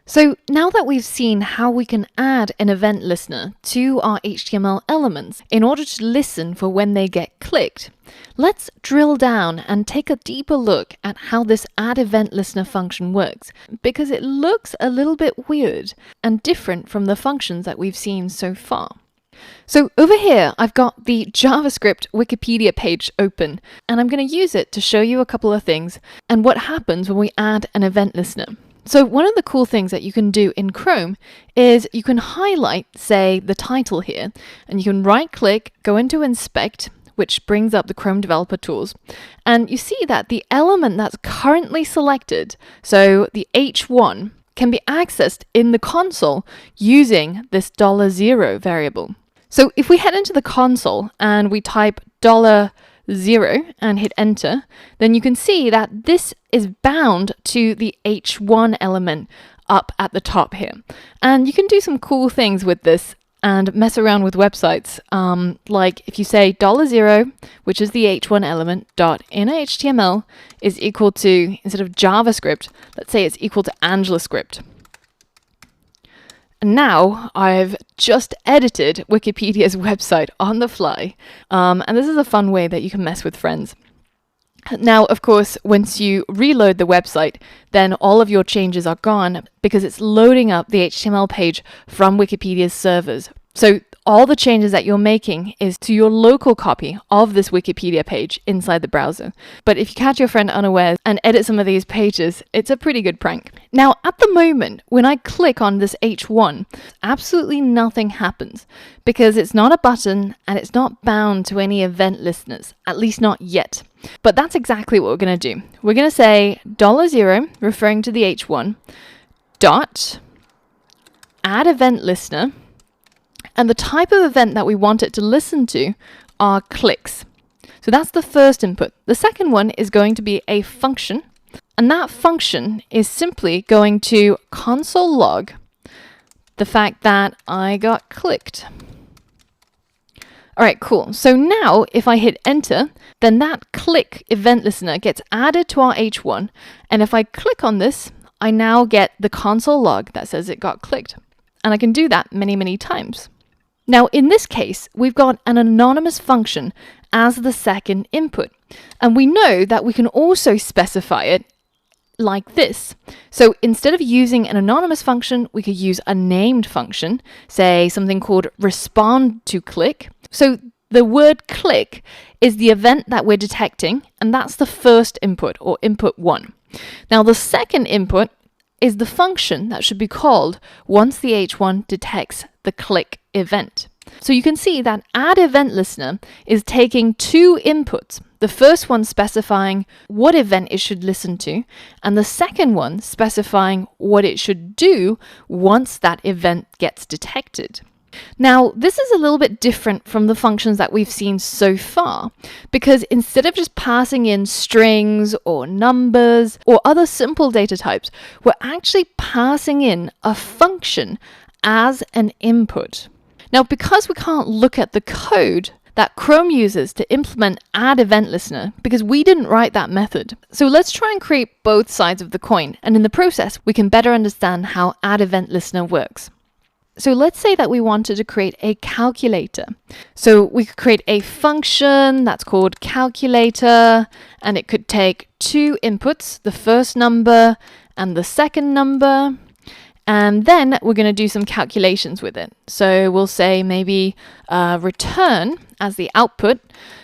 So now that we've seen how we can add an event listener to our HTML elements in order to listen for when they get clicked, let's drill down and take a deeper look at how this add event listener function works, because it looks a little bit weird and different from the functions that we've seen so far. So over here, I've got the JavaScript Wikipedia page open, and I'm going to use it to show you a couple of things and what happens when we add an event listener. So one of the cool things that you can do in Chrome is you can highlight, say, the title here, and you can right-click, go into Inspect, which brings up the Chrome Developer Tools, and you see that the element that's currently selected, so the H1, can be accessed in the console using this $0 variable. So if we head into the console and we type $0 and hit enter, then you can see that this is bound to the H1 element up at the top here. And you can do some cool things with this and mess around with websites. Like if you say $0, which is the H1 element, dot inner HTML is equal to, instead of JavaScript, let's say it's equal to AngularScript. And now I've just edited Wikipedia's website on the fly, and this is a fun way that you can mess with friends. Now, of course, once you reload the website, then all of your changes are gone because it's loading up the HTML page from Wikipedia's servers. So all the changes that you're making is to your local copy of this Wikipedia page inside the browser. But if you catch your friend unaware and edit some of these pages, it's a pretty good prank. Now, at the moment, when I click on this H1, absolutely nothing happens because it's not a button and it's not bound to any event listeners, at least not yet. But that's exactly what we're going to do. We're going to say $0, referring to the H1, dot add event listener, and the type of event that we want it to listen to are clicks. So that's the first input. The second one is going to be a function, and that function is simply going to console log the fact that I got clicked. All right, cool. So now if I hit enter, then that click event listener gets added to our H1, and if I click on this, I now get the console log that says it got clicked. And I can do that many, many times. Now, in this case, we've got an anonymous function as the second input. And we know that we can also specify it like this. So instead of using an anonymous function, we could use a named function, say something called respond to click. So the word click is the event that we're detecting, and that's the first input, or input 1. Now, the second input is the function that should be called once the H1 detects the click event. So you can see that add event listener is taking two inputs. The first one specifying what event it should listen to, and the second one specifying what it should do once that event gets detected. Now, this is a little bit different from the functions that we've seen so far, because instead of just passing in strings or numbers or other simple data types, we're actually passing in a function as an input. Now, because we can't look at the code that Chrome uses to implement add event listener, because we didn't write that method. So let's try and create both sides of the coin, and in the process, we can better understand how add event listener works. So let's say that we wanted to create a calculator. So we could create a function that's called calculator, and it could take two inputs, the first number and the second number. And then we're going to do some calculations with it. So we'll say maybe return as the output,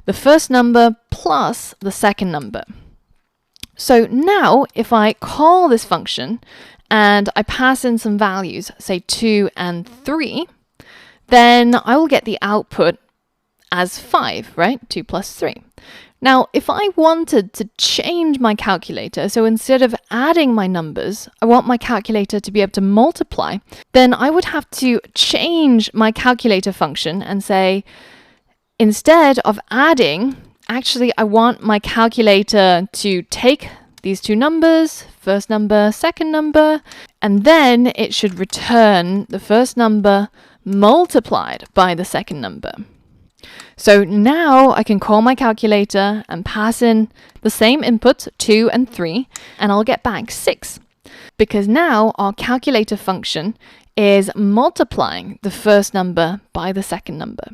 the first number plus the second number. So now if I call this function, and I pass in some values, say 2 and 3, then I will get the output as 5, right? 2 plus 3. Now, if I wanted to change my calculator, so instead of adding my numbers, I want my calculator to be able to multiply, then I would have to change my calculator function and say, instead of adding, actually, I want my calculator to take these two numbers, first number, second number, and then it should return the first number multiplied by the second number. So now I can call my calculator and pass in the same inputs, 2 and 3, and I'll get back 6. because now our calculator function is multiplying the first number by the second number.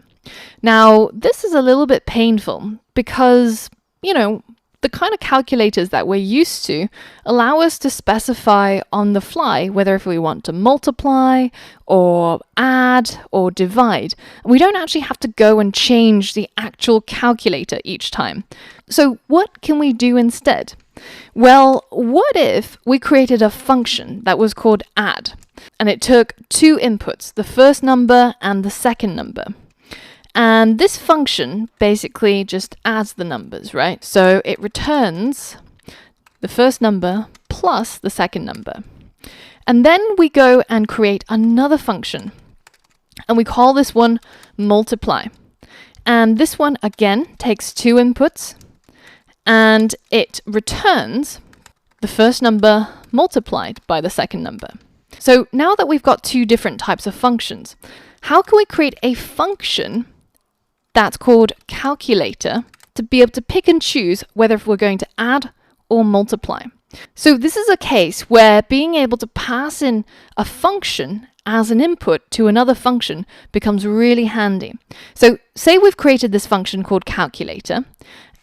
Now, this is a little bit painful because, the kind of calculators that we're used to allow us to specify on the fly whether if we want to multiply or add or divide. We don't actually have to go and change the actual calculator each time. So what can we do instead? Well, what if we created a function that was called add, and it took two inputs, the first number and the second number? And this function basically just adds the numbers, right? So it returns the first number plus the second number. And then we go and create another function, and we call this one multiply. And this one again takes two inputs, and it returns the first number multiplied by the second number. So now that we've got two different types of functions, how can we create a function that's called calculator to be able to pick and choose whether if we're going to add or multiply? So this is a case where being able to pass in a function as an input to another function becomes really handy. So say we've created this function called calculator,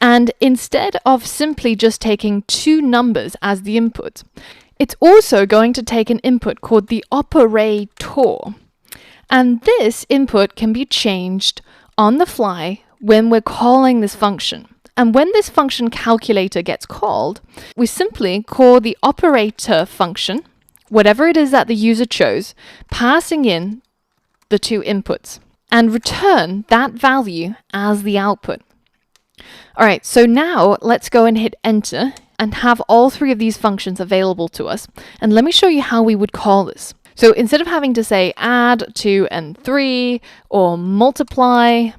and instead of simply just taking two numbers as the input, it's also going to take an input called the operator. And this input can be changed on the fly when we're calling this function. And when this function calculator gets called, we simply call the operator function, whatever it is that the user chose, passing in the two inputs, and return that value as the output. All right, so now let's go and hit enter and have all three of these functions available to us. And let me show you how we would call this. So instead of having to say add 2 and 3 or multiply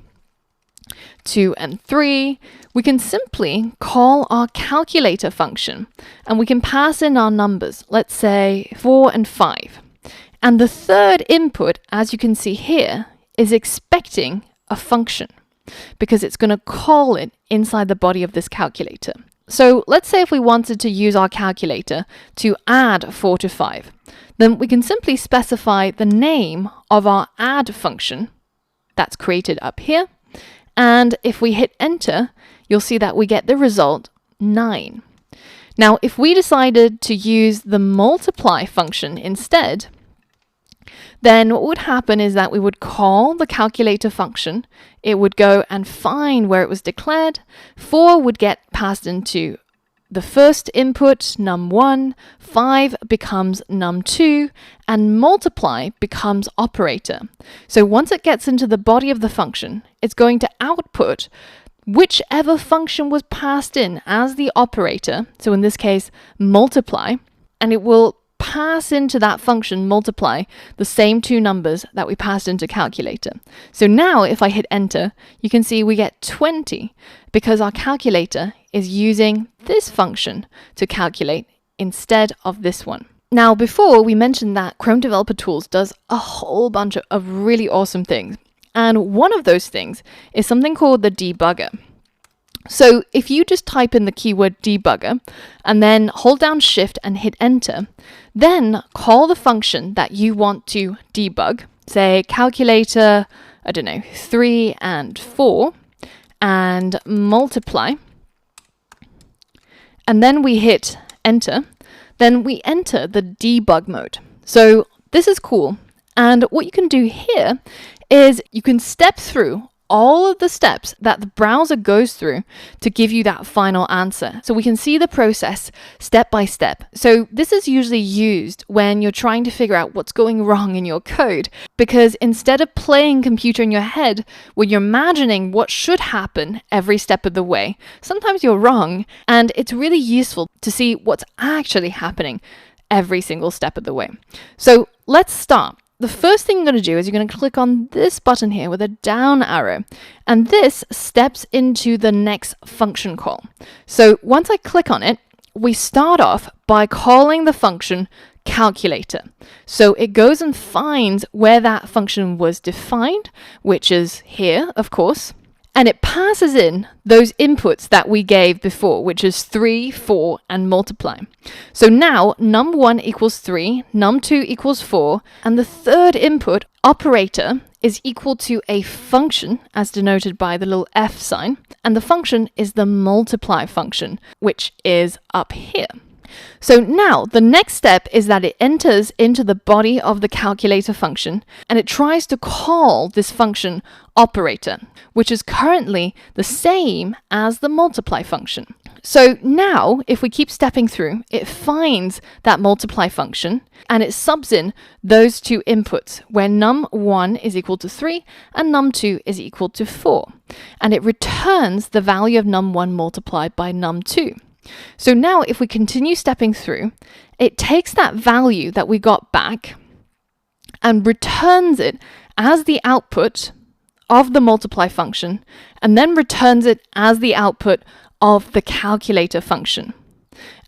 2 and 3, we can simply call our calculator function, and we can pass in our numbers, let's say 4 and 5. And the third input, as you can see here, is expecting a function because it's going to call it inside the body of this calculator. So let's say if we wanted to use our calculator to add 4 to 5, then we can simply specify the name of our add function that's created up here. And if we hit enter, you'll see that we get the result 9. Now, if we decided to use the multiply function instead, then what would happen is that we would call the calculator function. It would go and find where it was declared. 4 would get passed into the first input, num1, 5 becomes num2, and multiply becomes operator. So once it gets into the body of the function, it's going to output whichever function was passed in as the operator, so in this case, multiply, and it will pass into that function multiply the same two numbers that we passed into calculator. So now if I hit enter, you can see we get 20 because our calculator is using this function to calculate instead of this one. Now, before we mentioned that Chrome Developer Tools does a whole bunch of really awesome things. And one of those things is something called the debugger. So if you just type in the keyword debugger and then hold down shift and hit enter, then call the function that you want to debug, say calculator, 3 and 4, and multiply, and then we hit enter, then we enter the debug mode. So this is cool. And what you can do here is you can step through all of the steps that the browser goes through to give you that final answer. So we can see the process step by step. So this is usually used when you're trying to figure out what's going wrong in your code, because instead of playing computer in your head where you're imagining what should happen every step of the way, sometimes you're wrong, and it's really useful to see what's actually happening every single step of the way. So let's start. The first thing you're going to do is you're going to click on this button here with a down arrow, and this steps into the next function call. So once I click on it, we start off by calling the function calculator. So it goes and finds where that function was defined, which is here, of course, and it passes in those inputs that we gave before, which is 3, 4, and multiply. So now num1 equals 3, num2 equals 4, and the third input, operator, is equal to a function, as denoted by the little F sign, and the function is the multiply function, which is up here. So now the next step is that it enters into the body of the calculator function and it tries to call this function operator, which is currently the same as the multiply function. So now, if we keep stepping through, it finds that multiply function and it subs in those two inputs where num1 is equal to 3 and num2 is equal to 4. And it returns the value of num1 multiplied by num2. So now if we continue stepping through, it takes that value that we got back and returns it as the output of the multiply function, and then returns it as the output of the calculator function.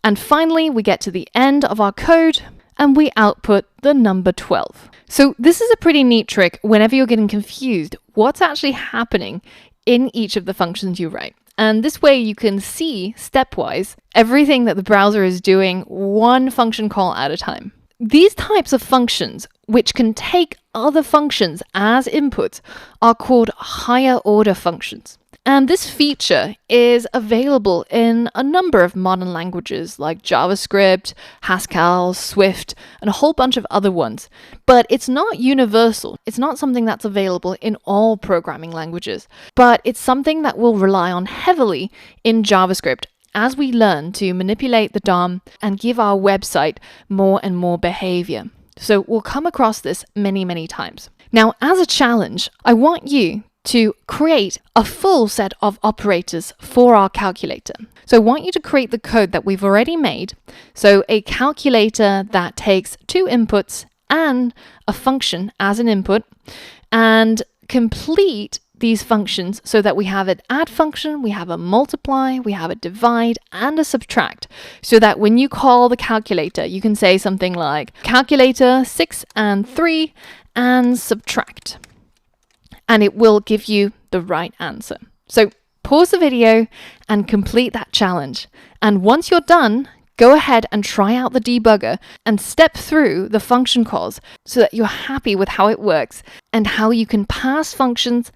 And finally, we get to the end of our code and we output the number 12. So this is a pretty neat trick whenever you're getting confused what's actually happening in each of the functions you write. And this way you can see stepwise everything that the browser is doing one function call at a time. These types of functions, which can take other functions as inputs, are called higher order functions. And this feature is available in a number of modern languages like JavaScript, Haskell, Swift, and a whole bunch of other ones. But it's not universal. It's not something that's available in all programming languages. But it's something that we'll rely on heavily in JavaScript as we learn to manipulate the DOM and give our website more and more behavior. So we'll come across this many, many times. Now, as a challenge, I want you to create a full set of operators for our calculator. So I want you to create the code that we've already made. So a calculator that takes two inputs and a function as an input, and complete these functions so that we have an add function, we have a multiply, we have a divide, and a subtract. So that when you call the calculator, you can say something like calculator 6 and 3 and subtract. And it will give you the right answer. So pause the video and complete that challenge. And once you're done, go ahead and try out the debugger and step through the function calls so that you're happy with how it works and how you can pass functions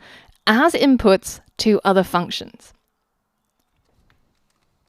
as inputs to other functions.